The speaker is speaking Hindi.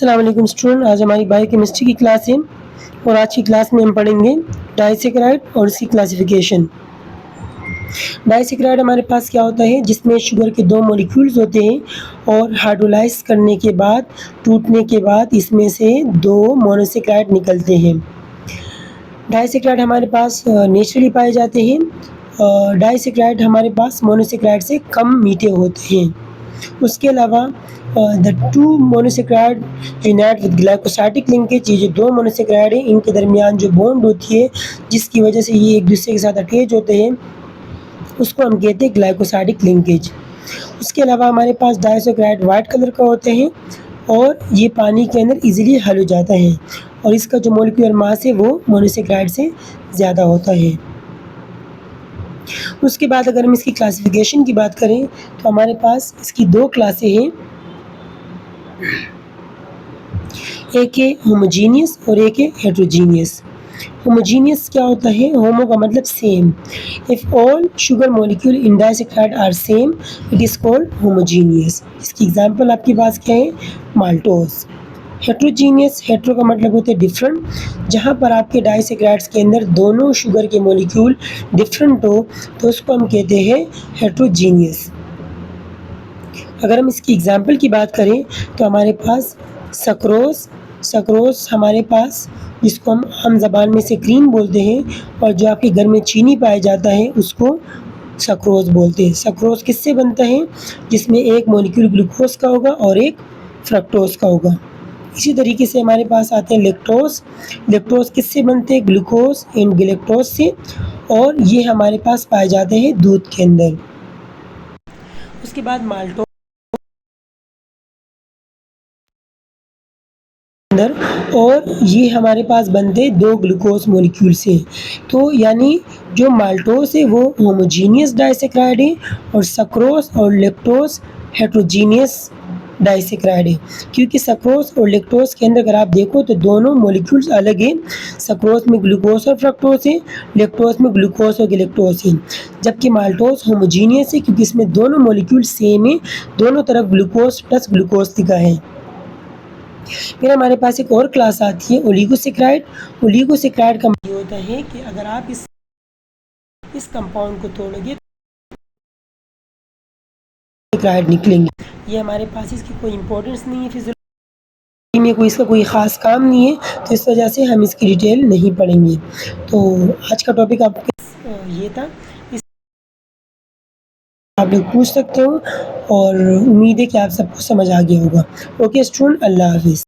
अस्सलाम वालेकुम स्टूडेंट, आज हमारी बायोकेमिस्ट्री की क्लास है और आज की क्लास में हम पढ़ेंगे डाइसैकेराइड और इसकी क्लासिफिकेशन। डाइसैकेराइड हमारे पास क्या होता है, जिसमें शुगर के दो मॉलिक्यूल्स होते हैं और हाइड्रोलाइज करने के बाद टूटने के बाद इसमें से दो मोनोसैकेराइड निकलते हैं। डाइसैकेराइड हमारे पास नेचुरली पाए जाते हैं। डाइसैकेराइड हमारे पास मोनोसैकेराइड से कम मीठे होते हैं। उसके अलावा the two monosaccharide unite with glycosidic linkage, ये जो दो मोनोसैकेराइड हैं इनके दरमियान जो बॉन्ड होती है जिसकी वजह से ये एक दूसरे के साथ अटैच होते हैं, उसको हम कहते हैं ग्लाइकोसाइडिक लिंकेज। उसके अलावा हमारे पास डाइसैकेराइड वाइट कलर का होते हैं और ये पानी के अंदर इजीली हल हो जाता है और इसका जो मॉलिक्यूलर मास है वो मोनोसैकेराइड से ज़्यादा होता है। उसके बाद अगर हम इसकी क्लासिफिकेशन की बात करें तो हमारे पास इसकी दो क्लासें हैं, एक है होमोजीनियस और एक है हेट्रोजीनियस। होमोजीनियस क्या होता है? होमो का मतलब same. If all sugar molecule in disaccharide are same it is called homogeneous. इसकी एग्जांपल आपके पास क्या है? माल्टोस। हेट्रोजीनियस, हेट्रो का मतलब होता है डिफरेंट, जहाँ पर आपके डाइसैकेराइड्स के अंदर दोनों शुगर के मॉलिक्यूल डिफरेंट हो तो उसको हम कहते हैं हेट्रोजीनियस। अगर हम इसकी एग्जांपल की बात करें तो हमारे पास सक्रोज हमारे पास, जिसको हम आम ज़बान में से क्रीम बोलते हैं, और जो आपके घर में चीनी पाया जाता है उसको सक्रोज बोलते हैं। सक्रोज किससे बनता है? जिसमें एक मॉलिक्यूल ग्लूकोज का होगा और एक फ्रक्टोज का होगा। इसी तरीके से हमारे पास आते हैं लैक्टोज। लैक्टोज किससे बनते हैं? ग्लूकोज एंड गैलेक्टोज से, और ये हमारे पास पाए जाते हैं दूध के अंदर। उसके बाद माल्टोज अंदर, और ये हमारे पास बनते हैं दो ग्लूकोज मॉलिक्यूल से। तो यानी जो माल्टोज है वो होमोजीनियस डाइसैकेराइड है और सक्रोज और लैक्टोज हेट्रोजीनियस डाइसैकेराइड है, क्योंकि सक्रोज और लैक्टोज के अंदर अगर आप देखो तो दोनों मॉलिक्यूल्स अलग हैं। सक्रोज में ग्लूकोज और फ्रक्टोज है, लैक्टोज में ग्लूकोज और गैलेक्टोज है, जबकि माल्टोज होमोजीनियस है क्योंकि इसमें दोनों मॉलिक्यूल सेम है, दोनों तरफ ग्लूकोज प्लस ग्लूकोज लिखा है। फिर हमारे पास एक और क्लास आती है ओलिगोसैकेराइड। ओलिगोसैकेराइड का मतलब होता है कि अगर आप इस कंपाउंड को तोड़ोगे सैकेराइड निकलेंगे। ये हमारे पास इसकी कोई इंपॉर्टेंस नहीं है, फिजियोलॉजी में कोई इसका कोई ख़ास काम नहीं है, तो इस वजह से हम इसकी डिटेल नहीं पढ़ेंगे। तो आज का टॉपिक आपके ये था, इस आप लोग पूछ सकते हो और उम्मीद है कि आप सबको समझ आ गया होगा। ओके स्टूडेंट, अल्लाह हाफिज़।